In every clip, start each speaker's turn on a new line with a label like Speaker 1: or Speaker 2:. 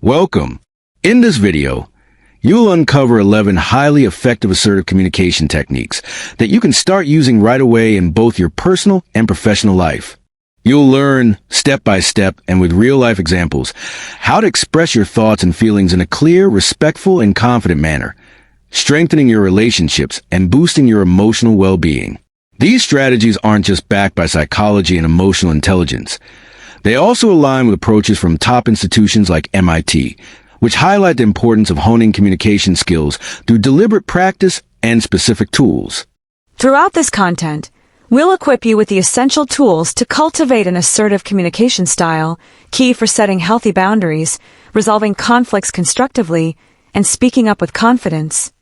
Speaker 1: Welcome. In this video, you'll uncover 11 highly effective assertive communication techniques that you can start using right away in both your personal and professional life. You'll learn, step by step and with real-life examples, how to express your thoughts and feelings in a clear, respectful, and confident manner, strengthening your relationships and boosting your emotional well-being. These strategies aren't just backed by psychology and emotional intelligence. They also align with approaches from top institutions like MIT, which highlight the importance of honing communication skills through deliberate practice and specific tools.
Speaker 2: Throughout this content, we'll equip you with the essential tools to cultivate an assertive communication style, key for setting healthy boundaries, resolving conflicts constructively, and speaking up with confidence.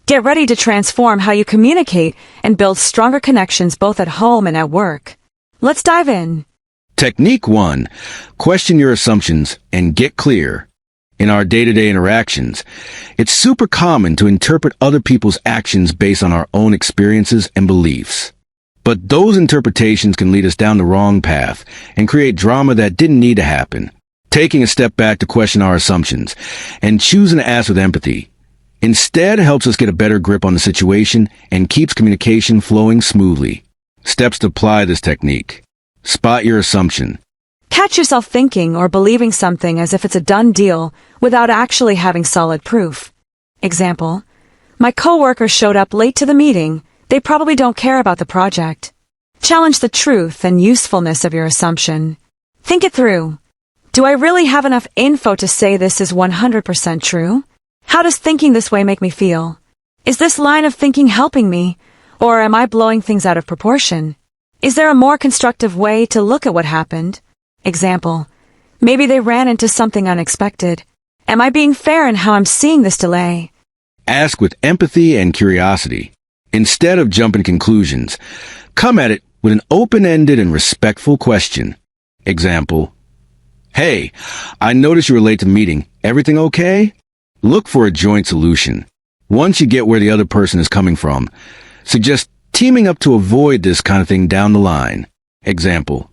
Speaker 2: Get ready to transform how you communicate and build stronger connections both at home and at work. Let's dive in.
Speaker 1: Technique 1. Question your assumptions and get clear. In our day-to-day interactions, it's super common to interpret other people's actions based on our own experiences and beliefs. But those interpretations can lead us down the wrong path and create drama that didn't need to happen. Taking a step back to question our assumptions and choosing to ask with empathy instead helps us get a better grip on the situation and keeps communication flowing smoothly. Steps to apply this technique. Spot your assumption.
Speaker 2: Catch yourself thinking or believing something as if it's a done deal without actually having solid proof. Example, my coworker showed up late to the meeting. They probably don't care about the project. Challenge the truth and usefulness of your assumption. Think it through. Do I really have enough info to say this is 100% true? How does thinking this way make me feel? Is this line of thinking helping me, or am I blowing things out of proportion? Is there a more constructive way to look at what happened? Example, maybe they ran into something unexpected. Am I being fair in how I'm seeing this delay?
Speaker 1: Ask with empathy and curiosity. Instead of jumping to conclusions, come at it with an open-ended and respectful question. Example, hey, I noticed you were late to the meeting. Everything okay? Look for a joint solution. Once you get where the other person is coming from, suggest teaming up to avoid this kind of thing down the line. Example,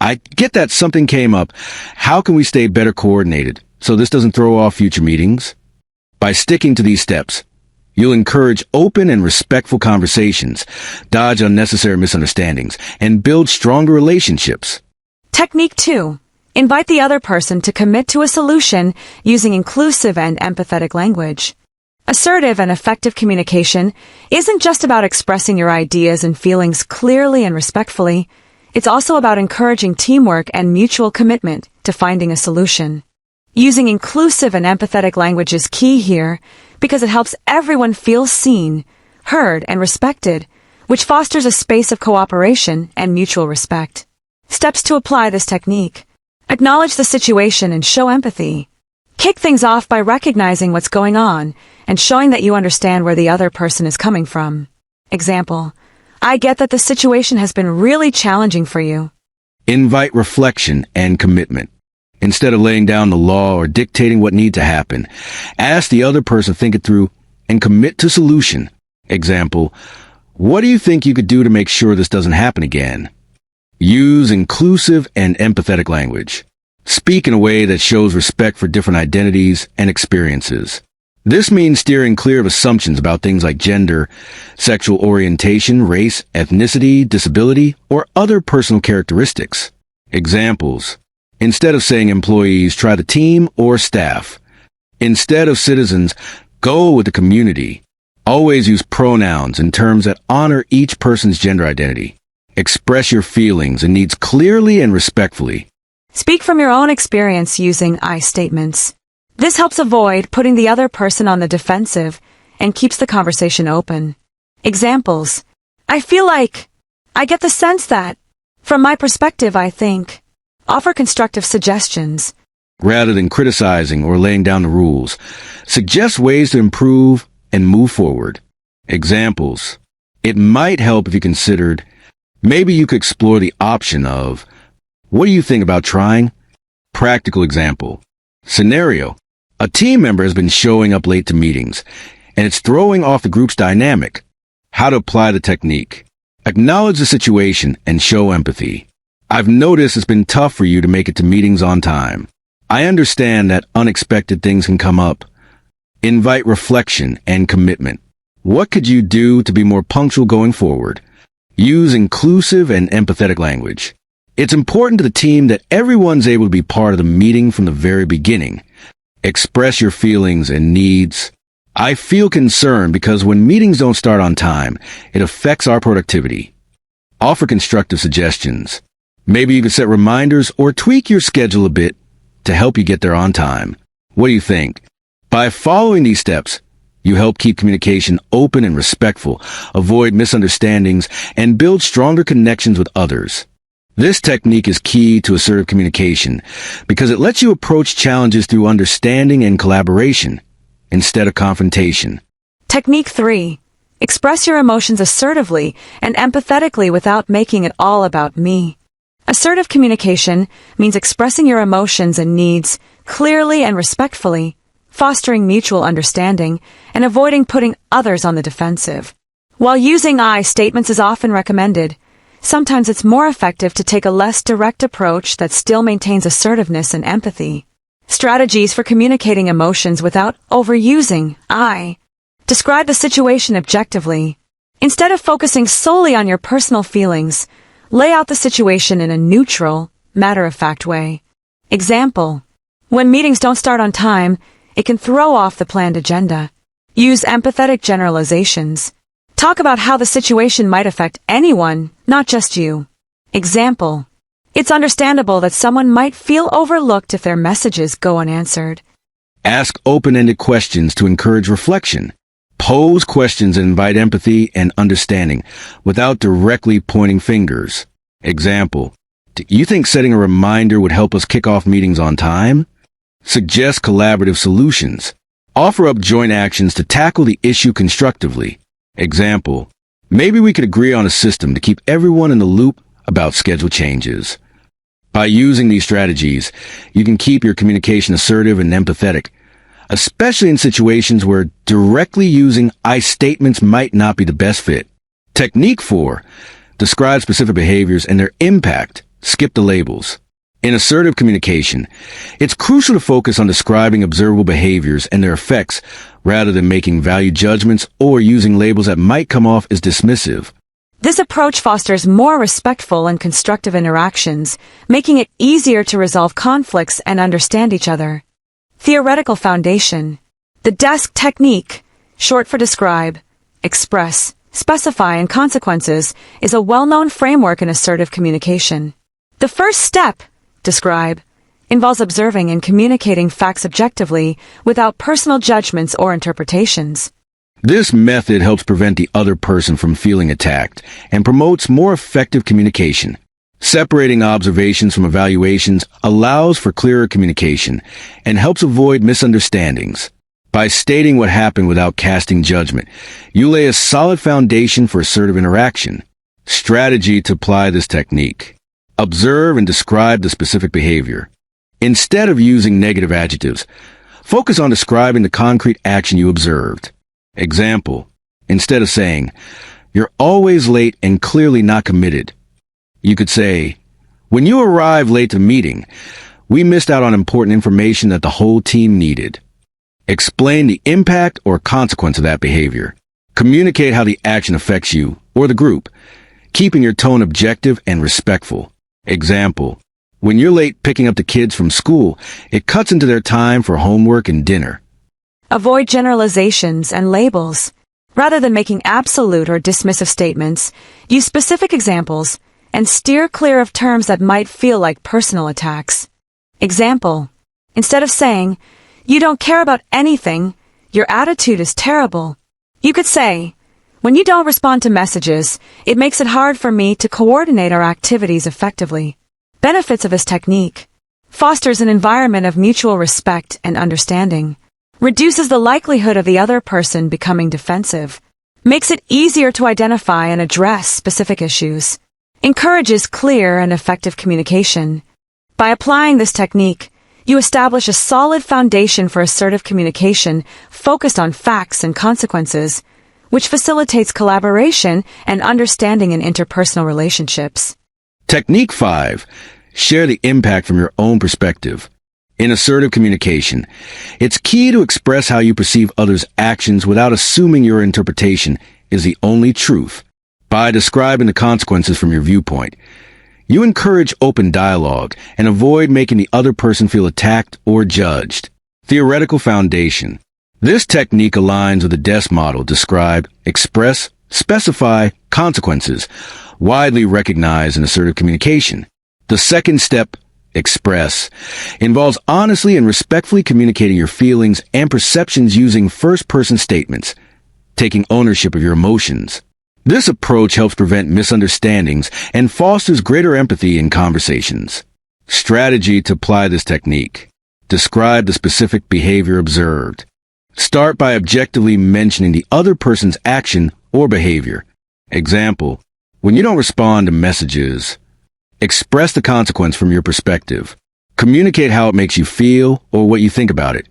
Speaker 1: I get that something came up. How can we stay better coordinated so this doesn't throw off future meetings? By sticking to these steps, you'll encourage open and respectful conversations, dodge unnecessary misunderstandings, and build stronger relationships.
Speaker 2: Technique 2. Invite the other person to commit to a solution using inclusive and empathetic language. Assertive and effective communication isn't just about expressing your ideas and feelings clearly and respectfully. It's also about encouraging teamwork and mutual commitment to finding a solution. Using inclusive and empathetic language is key here because it helps everyone feel seen, heard, and respected, which fosters a space of cooperation and mutual respect. Steps to apply this technique. Acknowledge the situation and show empathy. Kick things off by recognizing what's going on and showing that you understand where the other person is coming from. Example, I get that the situation has been really challenging for you.
Speaker 1: Invite reflection and commitment. Instead of laying down the law or dictating what needs to happen, ask the other person to think it through and commit to solution. Example, what do you think you could do to make sure this doesn't happen again? Use inclusive and empathetic language. Speak in a way that shows respect for different identities and experiences. This means steering clear of assumptions about things like gender, sexual orientation, race, ethnicity, disability, or other personal characteristics. Examples. Instead of saying employees, try the team or staff. Instead of citizens, go with the community. Always use pronouns and terms that honor each person's gender identity. Express your feelings and needs clearly and respectfully.
Speaker 2: Speak from your own experience using I statements. This helps avoid putting the other person on the defensive and keeps the conversation open. Examples. I feel like. I get the sense that. From my perspective, I think. Offer constructive suggestions.
Speaker 1: Rather than criticizing or laying down the rules, suggest ways to improve and move forward. Examples. It might help if you considered, maybe you could explore the option of, what do you think about trying? Practical example. Scenario. A team member has been showing up late to meetings, and it's throwing off the group's dynamic. How to apply the technique. Acknowledge the situation and show empathy. I've noticed it's been tough for you to make it to meetings on time. I understand that unexpected things can come up. Invite reflection and commitment. What could you do to be more punctual going forward? Use inclusive and empathetic language. It's important to the team that everyone's able to be part of the meeting from the very beginning. Express your feelings and needs. I feel concerned because when meetings don't start on time, it affects our productivity. Offer constructive suggestions. Maybe you can set reminders or tweak your schedule a bit to help you get there on time. What do you think? By following these steps, you help keep communication open and respectful, avoid misunderstandings, and build stronger connections with others. This technique is key to assertive communication because it lets you approach challenges through understanding and collaboration instead of confrontation.
Speaker 2: Technique 3. Express your emotions assertively and empathetically without making it all about me. Assertive communication means expressing your emotions and needs clearly and respectfully, fostering mutual understanding, and avoiding putting others on the defensive. While using I statements is often recommended, sometimes it's more effective to take a less direct approach that still maintains assertiveness and empathy. Strategies for communicating emotions without overusing I. Describe the situation objectively. Instead of focusing solely on your personal feelings, lay out the situation in a neutral, matter-of-fact way. Example: when meetings don't start on time, it can throw off the planned agenda. Use empathetic generalizations. Talk about how the situation might affect anyone, not just you. Example: it's understandable that someone might feel overlooked if their messages go unanswered.
Speaker 1: Ask open-ended questions to encourage reflection. Pose questions and invite empathy and understanding without directly pointing fingers. Example: do you think setting a reminder would help us kick off meetings on time? Suggest collaborative solutions. Offer up joint actions to tackle the issue constructively. Example: maybe we could agree on a system to keep everyone in the loop about schedule changes. By using these strategies, you can keep your communication assertive and empathetic, especially in situations where directly using I statements might not be the best fit. Technique 4. Describe specific behaviors and their impact. Skip the labels. In assertive communication, it's crucial to focus on describing observable behaviors and their effects rather than making value judgments or using labels that might come off as dismissive.
Speaker 2: This approach fosters more respectful and constructive interactions, making it easier to resolve conflicts and understand each other. Theoretical foundation. The DESC technique, short for describe, express, specify, and consequences, is a well-known framework in assertive communication. The first step, describe, involves observing and communicating facts objectively without personal judgments or interpretations.
Speaker 1: This method helps prevent the other person from feeling attacked and promotes more effective communication. Separating observations from evaluations allows for clearer communication and helps avoid misunderstandings. By stating what happened without casting judgment, you lay a solid foundation for assertive interaction. Strategy to apply this technique. Observe and describe the specific behavior. Instead of using negative adjectives, focus on describing the concrete action you observed. Example: instead of saying, "You're always late and clearly not committed," you could say, "When you arrived late to the meeting, we missed out on important information that the whole team needed." Explain the impact or consequence of that behavior. Communicate how the action affects you or the group, keeping your tone objective and respectful. Example: when you're late picking up the kids from school, it cuts into their time for homework and dinner.
Speaker 2: Avoid generalizations and labels. Rather than making absolute or dismissive statements, use specific examples and steer clear of terms that might feel like personal attacks. Example: instead of saying, "You don't care about anything, your attitude is terrible," you could say, "When you don't respond to messages, it makes it hard for me to coordinate our activities effectively." Benefits of this technique: fosters an environment of mutual respect and understanding, reduces the likelihood of the other person becoming defensive, makes it easier to identify and address specific issues, encourages clear and effective communication. By applying this technique, you establish a solid foundation for assertive communication focused on facts and consequences, which facilitates collaboration and understanding in interpersonal relationships.
Speaker 1: Technique 5. Share the impact from your own perspective. In assertive communication, it's key to express how you perceive others' actions without assuming your interpretation is the only truth. By describing the consequences from your viewpoint, you encourage open dialogue and avoid making the other person feel attacked or judged. Theoretical foundation. This technique aligns with the DES model: describe, express, specify, consequences, widely recognized in assertive communication. The second step, express, involves honestly and respectfully communicating your feelings and perceptions using first-person statements, taking ownership of your emotions. This approach helps prevent misunderstandings and fosters greater empathy in conversations. Strategy to apply this technique. Describe the specific behavior observed. Start by objectively mentioning the other person's action or behavior. Example, when you don't respond to messages, express the consequence from your perspective. Communicate how it makes you feel or what you think about it,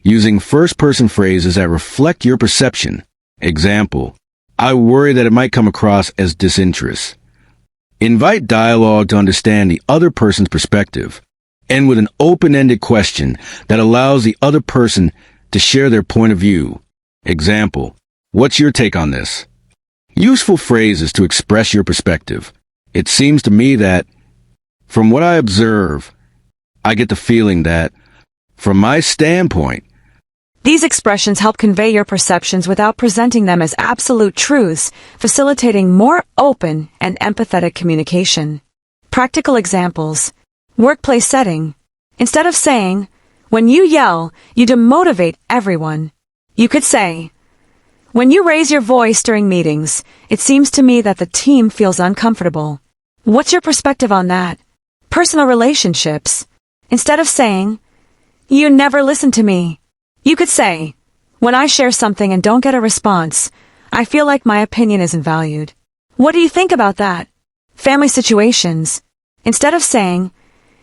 Speaker 1: using first-person phrases that reflect your perception. Example, I worry that it might come across as disinterest. Invite dialogue to understand the other person's perspective. End with an open-ended question that allows the other person to share their point of view. Example, what's your take on this? Useful phrases to express your perspective. It seems to me that, from what I observe, I get the feeling that, from my standpoint.
Speaker 2: These expressions help convey your perceptions without presenting them as absolute truths, facilitating more open and empathetic communication. Practical examples. Workplace setting. Instead of saying, when you yell, you demotivate everyone, you could say, when you raise your voice during meetings, it seems to me that the team feels uncomfortable. What's your perspective on that? Personal relationships. Instead of saying, you never listen to me, you could say, when I share something and don't get a response, I feel like my opinion isn't valued. What do you think about that? Family situations. Instead of saying,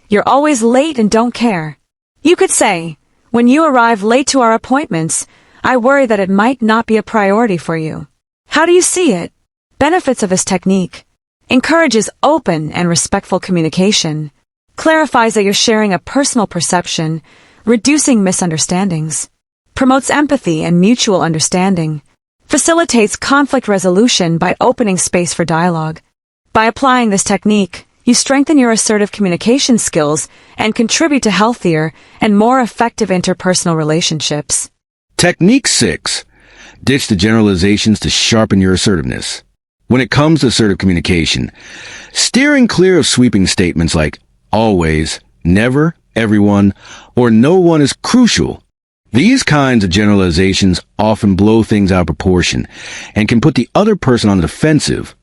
Speaker 2: you're always late and don't care, you could say, when you arrive late to our appointments, I worry that it might not be a priority for you. How do you see it? Benefits of this technique. Encourages open and respectful communication. Clarifies that you're sharing a personal perception, reducing misunderstandings. Promotes empathy and mutual understanding. Facilitates conflict resolution by opening space for dialogue. By applying this technique, you strengthen your assertive communication skills and contribute to healthier and more effective interpersonal relationships.
Speaker 1: Technique 6. Ditch the generalizations to sharpen your assertiveness. When it comes to assertive communication, steering clear of sweeping statements like always, never, everyone, or no one is crucial. These kinds of generalizations often blow things out of proportion and can put the other person on the defensive,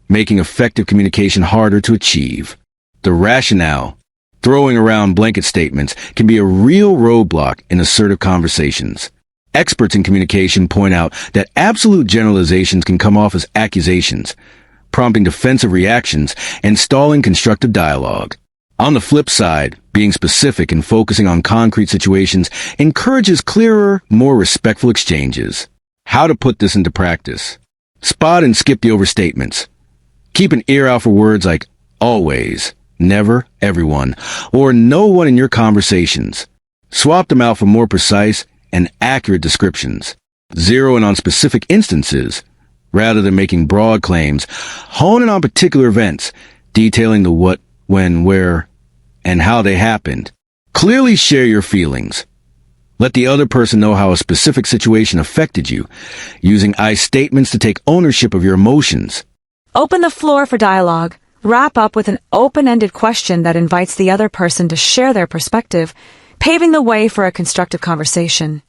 Speaker 1: making effective communication harder to achieve. The rationale. Throwing around blanket statements can be a real roadblock in assertive conversations. Experts in communication point out that absolute generalizations can come off as accusations, prompting defensive reactions and stalling constructive dialogue. On the flip side, being specific and focusing on concrete situations encourages clearer, more respectful exchanges. How to put this into practice. Spot and skip the overstatements. Keep an ear out for words like always, never, everyone, or no one in your conversations. Swap them out for more precise and accurate descriptions. Zero in on specific instances, rather than making broad claims. Hone in on particular events, detailing the what, when, where, and how they happened. Clearly share your feelings. Let the other person know how a specific situation affected you, using I statements to take ownership of your emotions.
Speaker 2: Open the floor for dialogue. Wrap up with an open-ended question that invites the other person to share their perspective, paving the way for a constructive conversation.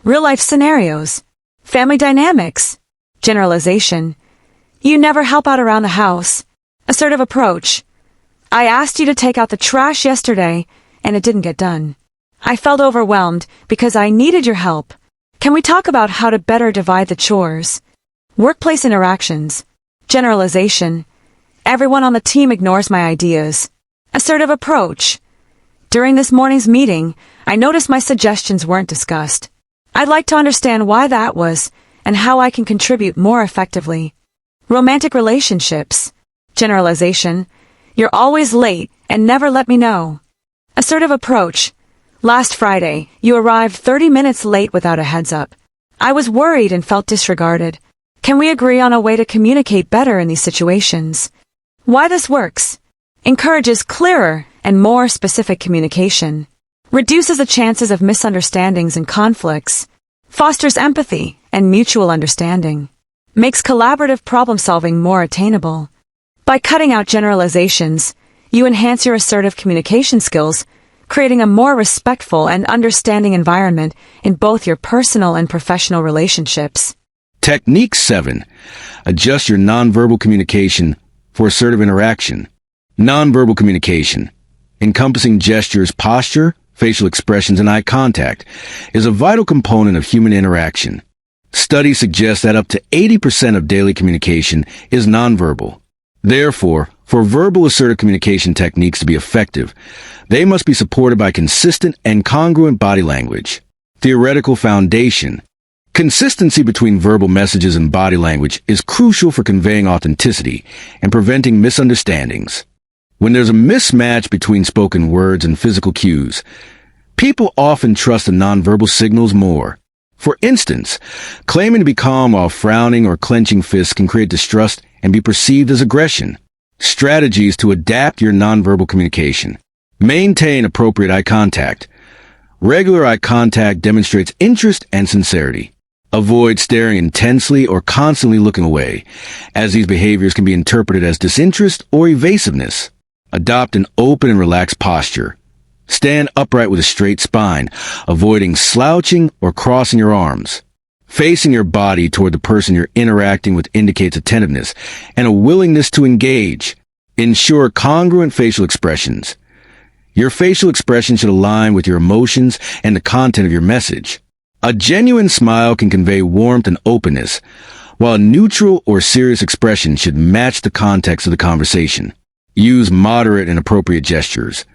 Speaker 2: Real-life scenarios. Family dynamics. Generalization. You never help out around the house. Assertive approach. I asked you to take out the trash yesterday, and it didn't get done. I felt overwhelmed because I needed your help. Can we talk about how to better divide the chores? Workplace interactions. Generalization. Everyone on the team ignores my ideas. Assertive approach. During this morning's meeting, I noticed my suggestions weren't discussed. I'd like to understand why that was and how I can contribute more effectively. Romantic relationships. Generalization. You're always late and never let me know. Assertive approach. Last Friday, you arrived 30 minutes late without a heads up. I was worried and felt disregarded. Can we agree on a way to communicate better in these situations? Why this works. Encourages clearer and more specific communication. Reduces the chances of misunderstandings and conflicts. Fosters empathy and mutual understanding. Makes collaborative problem-solving more attainable. By cutting out generalizations, you enhance your assertive communication skills, creating a more respectful and understanding environment in both your personal and professional relationships.
Speaker 1: Technique 7. Adjust your nonverbal communication for assertive interaction. Nonverbal communication, encompassing gestures, posture, facial expressions, and eye contact, is a vital component of human interaction. Studies suggest that up to 80% of daily communication is nonverbal. Therefore, for verbal assertive communication techniques to be effective, they must be supported by consistent and congruent body language. Theoretical foundation. Consistency between verbal messages and body language is crucial for conveying authenticity and preventing misunderstandings. When there's a mismatch between spoken words and physical cues, people often trust the nonverbal signals more. For instance, claiming to be calm while frowning or clenching fists can create distrust and be perceived as aggression. Strategies to adapt your nonverbal communication. Maintain appropriate eye contact. Regular eye contact demonstrates interest and sincerity. Avoid staring intensely or constantly looking away, as these behaviors can be interpreted as disinterest or evasiveness. Adopt an open and relaxed posture. Stand upright with a straight spine, avoiding slouching or crossing your arms. Facing your body toward the person you're interacting with indicates attentiveness and a willingness to engage. Ensure congruent facial expressions. Your facial expression should align with your emotions and the content of your message. A genuine smile can convey warmth and openness, while a neutral or serious expression should match the context of the conversation. Use moderate and appropriate gestures.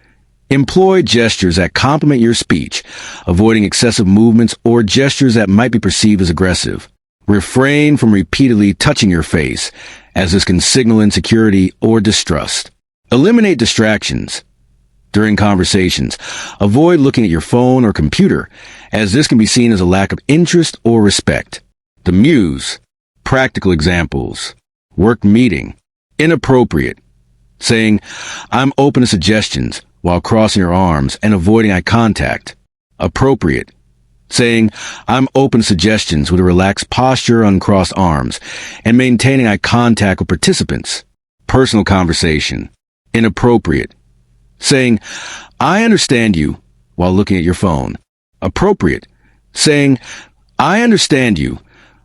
Speaker 1: Employ gestures that complement your speech, avoiding excessive movements or gestures that might be perceived as aggressive. Refrain from repeatedly touching your face, as this can signal insecurity or distrust. Eliminate distractions. During conversations, avoid looking at your phone or computer, as this can be seen as a lack of interest or respect. The muse. Practical examples. Work meeting. Inappropriate. Saying, "I'm open to suggestions," while crossing your arms and avoiding eye contact. Appropriate. Saying, "I'm open to suggestions," with a relaxed posture, uncrossed arms, and maintaining eye contact with participants. Personal conversation. Inappropriate. Saying, "I understand you," while looking at your phone. Appropriate. Saying, "I understand you,"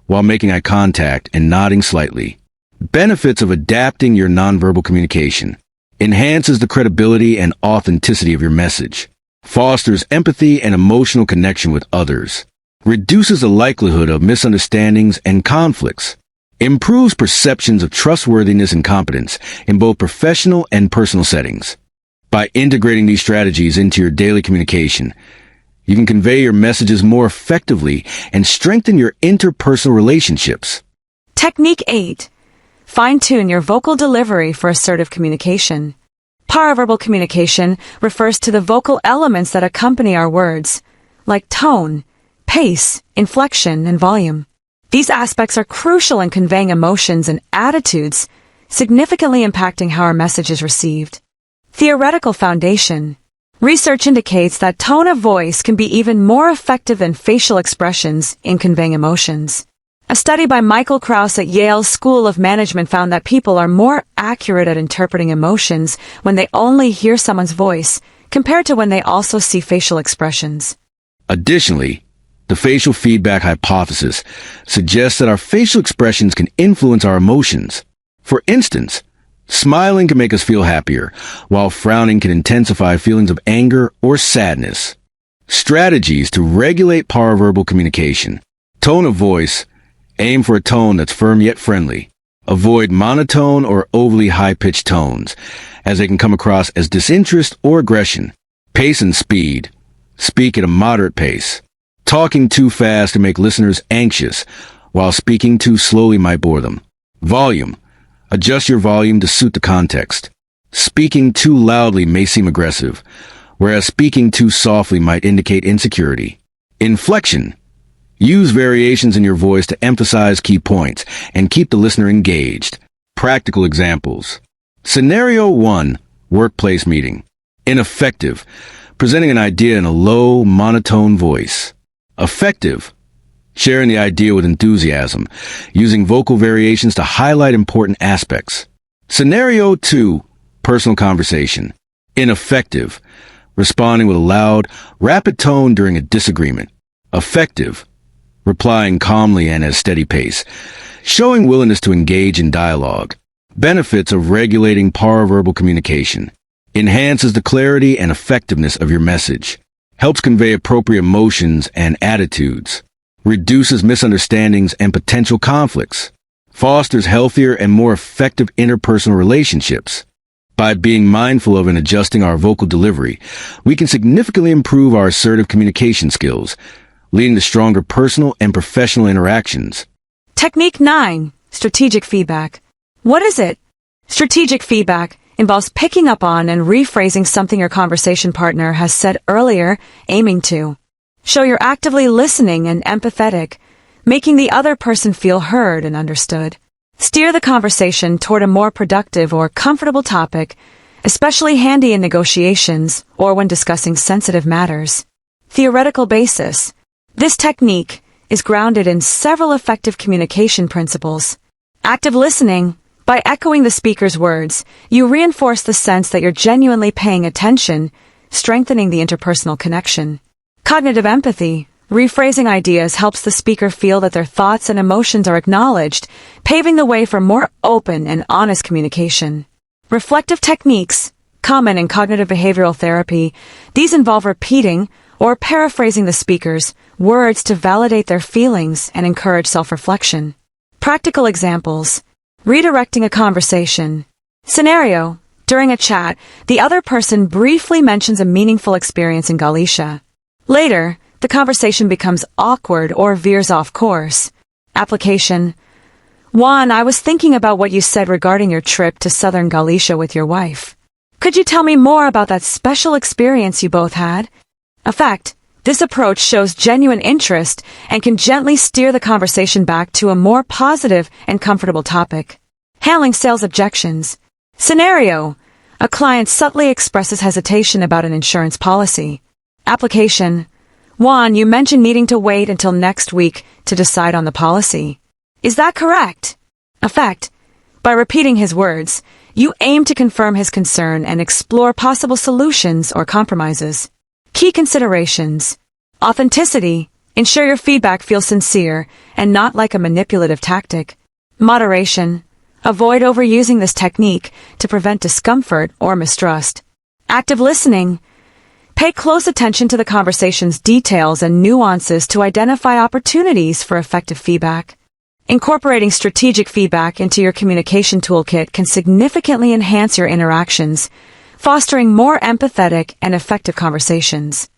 Speaker 1: while making eye contact and nodding slightly. Benefits of adapting your nonverbal communication. Enhances the credibility and authenticity of your message. Fosters empathy and emotional connection with others. Reduces the likelihood of misunderstandings and conflicts. Improves perceptions of trustworthiness and competence in both professional and personal settings. By integrating these strategies into your daily communication, you can convey your messages more effectively and strengthen your interpersonal relationships.
Speaker 2: Technique 8. Fine-tune your vocal delivery for assertive communication. Paraverbal communication refers to the vocal elements that accompany our words, like tone, pace, inflection, and volume. These aspects are crucial in conveying emotions and attitudes, significantly impacting how our message is received. Theoretical foundation. Research indicates that tone of voice can be even more effective than facial expressions in conveying emotions. A study by Michael Krauss at Yale's School of Management found that people are more accurate at interpreting emotions when they only hear someone's voice, compared to when they also see facial expressions.
Speaker 1: Additionally, the facial feedback hypothesis suggests that our facial expressions can influence our emotions. For instance, smiling can make us feel happier, while frowning can intensify feelings of anger or sadness. Strategies to regulate paraverbal communication. Tone of voice. Aim for a tone that's firm yet friendly. Avoid monotone or overly high-pitched tones, as they can come across as disinterest or aggression. Pace and speed. Speak at a moderate pace. Talking too fast can make listeners anxious, while speaking too slowly might bore them. Volume. Adjust your volume to suit the context. Speaking too loudly may seem aggressive, whereas speaking too softly might indicate insecurity. Inflection. Use variations in your voice to emphasize key points and keep the listener engaged. Practical examples. Scenario 1, workplace meeting. Ineffective. Presenting an idea in a low, monotone voice. Effective. Sharing the idea with enthusiasm, using vocal variations to highlight important aspects. Scenario 2, personal conversation. Ineffective. Responding with a loud, rapid tone during a disagreement. Effective. Replying calmly and at a steady pace. Showing willingness to engage in dialogue. Benefits of regulating paraverbal communication. Enhances the clarity and effectiveness of your message. Helps convey appropriate emotions and attitudes. Reduces misunderstandings and potential conflicts. Fosters healthier and more effective interpersonal relationships. By being mindful of and adjusting our vocal delivery, we can significantly improve our assertive communication skills, leading to stronger personal and professional interactions.
Speaker 2: Technique 9. Strategic feedback. What is it? Strategic feedback involves picking up on and rephrasing something your conversation partner has said earlier, aiming to show you're actively listening and empathetic, making the other person feel heard and understood. Steer the conversation toward a more productive or comfortable topic, especially handy in negotiations or when discussing sensitive matters. Theoretical basis. This technique is grounded in several effective communication principles. Active listening. By echoing the speaker's words, you reinforce the sense that you're genuinely paying attention, strengthening the interpersonal connection. Cognitive empathy. Rephrasing ideas helps the speaker feel that their thoughts and emotions are acknowledged, paving the way for more open and honest communication. Reflective techniques. Common in cognitive behavioral therapy, these involve repeating or paraphrasing the speaker's words to validate their feelings and encourage self-reflection. Practical examples. Redirecting a conversation. Scenario. During a chat, the other person briefly mentions a meaningful experience in Galicia. Later, the conversation becomes awkward or veers off course. Application. 1. I was thinking about what you said regarding your trip to southern Galicia with your wife. Could you tell me more about that special experience you both had? Effect. This approach shows genuine interest and can gently steer the conversation back to a more positive and comfortable topic. Handling sales objections. Scenario. A client subtly expresses hesitation about an insurance policy. Application. 1. You mentioned needing to wait until next week to decide on the policy. Is that correct? Effect. By repeating his words, you aim to confirm his concern and explore possible solutions or compromises. Key considerations. Authenticity. Ensure your feedback feels sincere and not like a manipulative tactic. Moderation. Avoid overusing this technique to prevent discomfort or mistrust. Active listening. Pay close attention to the conversation's details and nuances to identify opportunities for effective feedback. Incorporating strategic feedback into your communication toolkit can significantly enhance your interactions, fostering more empathetic and effective conversations.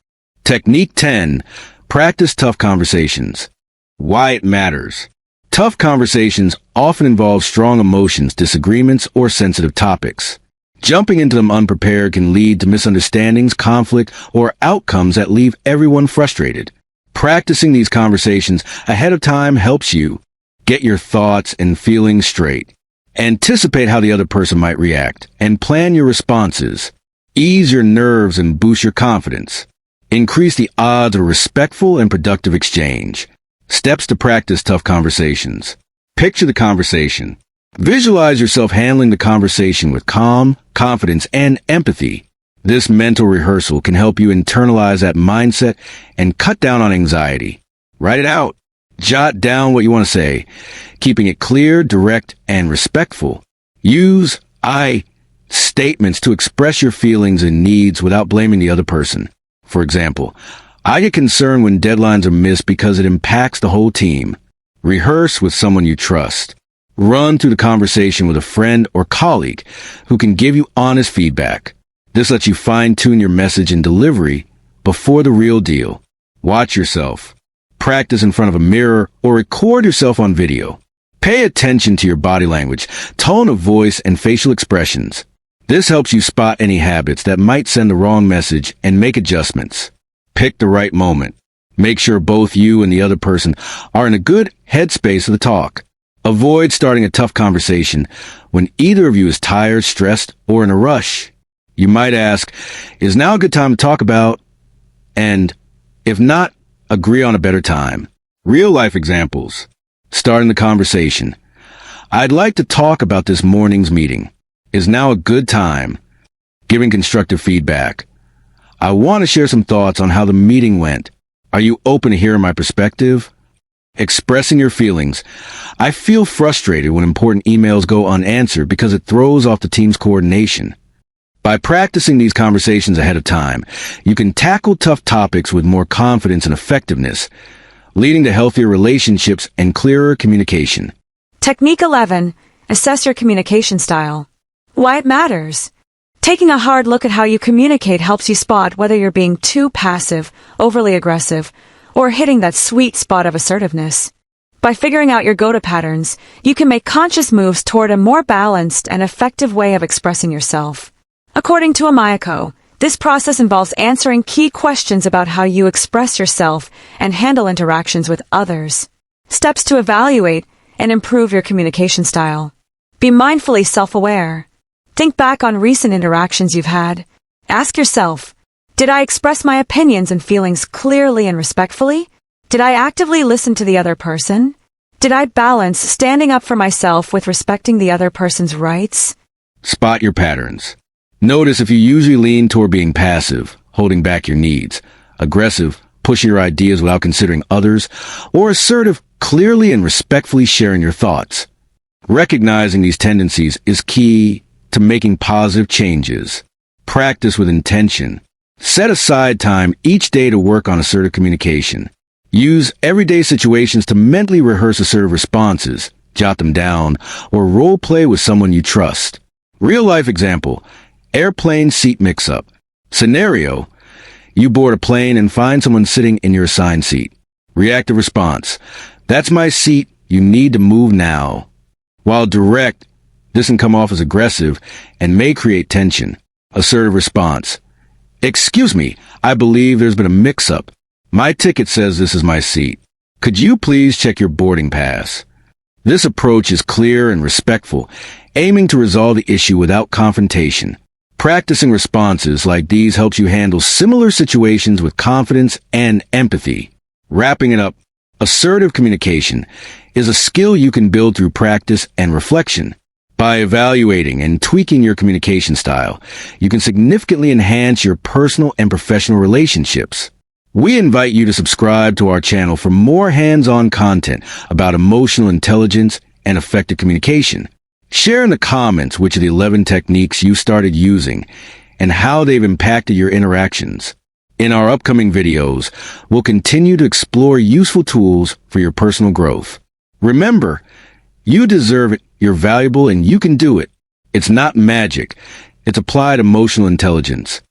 Speaker 1: Technique 10. Practice tough conversations. Why it matters. Tough conversations often involve strong emotions, disagreements, or sensitive topics. Jumping into them unprepared can lead to misunderstandings, conflict, or outcomes that leave everyone frustrated. Practicing these conversations ahead of time helps you get your thoughts and feelings straight. Anticipate how the other person might react and plan your responses. Ease your nerves and boost your confidence. Increase the odds of a respectful and productive exchange. Steps to practice tough conversations. Picture the conversation. Visualize yourself handling the conversation with calm, confidence, and empathy. This mental rehearsal can help you internalize that mindset and cut down on anxiety. Write it out. Jot down what you want to say, keeping it clear, direct, and respectful. Use I statements to express your feelings and needs without blaming the other person. For example, I get concerned when deadlines are missed because it impacts the whole team. Rehearse with someone you trust. Run through the conversation with a friend or colleague who can give you honest feedback. This lets you fine-tune your message and delivery before the real deal. Watch yourself. Practice in front of a mirror or record yourself on video. Pay attention to your body language, tone of voice, and facial expressions. This helps you spot any habits that might send the wrong message and make adjustments. Pick the right moment. Make sure both you and the other person are in a good headspace for the talk. Avoid starting a tough conversation when either of you is tired, stressed, or in a rush. You might ask, "Is now a good time to talk about?" And if not, agree on a better time. Real-life examples. Starting the conversation. "I'd like to talk about this morning's meeting. Is now a good time?" Giving constructive feedback. "I want to share some thoughts on how the meeting went. Are you open to hearing my perspective?" Expressing your feelings. "I feel frustrated when important emails go unanswered because it throws off the team's coordination." By practicing these conversations ahead of time, you can tackle tough topics with more confidence and effectiveness, leading to healthier relationships and clearer communication.
Speaker 2: Technique 11. Assess your communication style. Why it matters. Taking a hard look at how you communicate helps you spot whether you're being too passive, overly aggressive, or hitting that sweet spot of assertiveness. By figuring out your go-to patterns, you can make conscious moves toward a more balanced and effective way of expressing yourself. According to Amayako, this process involves answering key questions about how you express yourself and handle interactions with others. Steps to evaluate and improve your communication style. Be mindfully self-aware. Think back on recent interactions you've had. Ask yourself, did I express my opinions and feelings clearly and respectfully? Did I actively listen to the other person? Did I balance standing up for myself with respecting the other person's rights?
Speaker 1: Spot your patterns. Notice if you usually lean toward being passive, holding back your needs, aggressive, pushing your ideas without considering others, or assertive, clearly and respectfully sharing your thoughts. Recognizing these tendencies is key to making positive changes. Practice with intention. Set aside time each day to work on assertive communication. Use everyday situations to mentally rehearse assertive responses, jot them down, or role play with someone you trust. Real-life example, airplane seat mix-up. Scenario, you board a plane and find someone sitting in your assigned seat. Reactive response, that's my seat, you need to move now. While direct, this can come off as aggressive and may create tension. Assertive response, excuse me, I believe there's been a mix-up. My ticket says this is my seat. Could you please check your boarding pass? This approach is clear and respectful, aiming to resolve the issue without confrontation. Practicing responses like these helps you handle similar situations with confidence and empathy. Wrapping it up, assertive communication is a skill you can build through practice and reflection. By evaluating and tweaking your communication style, you can significantly enhance your personal and professional relationships. We invite you to subscribe to our channel for more hands-on content about emotional intelligence and effective communication. Share in the comments which of the 11 techniques you started using and how they've impacted your interactions. In our upcoming videos, we'll continue to explore useful tools for your personal growth. Remember, you deserve it, you're valuable, and you can do it. It's not magic. It's applied emotional intelligence.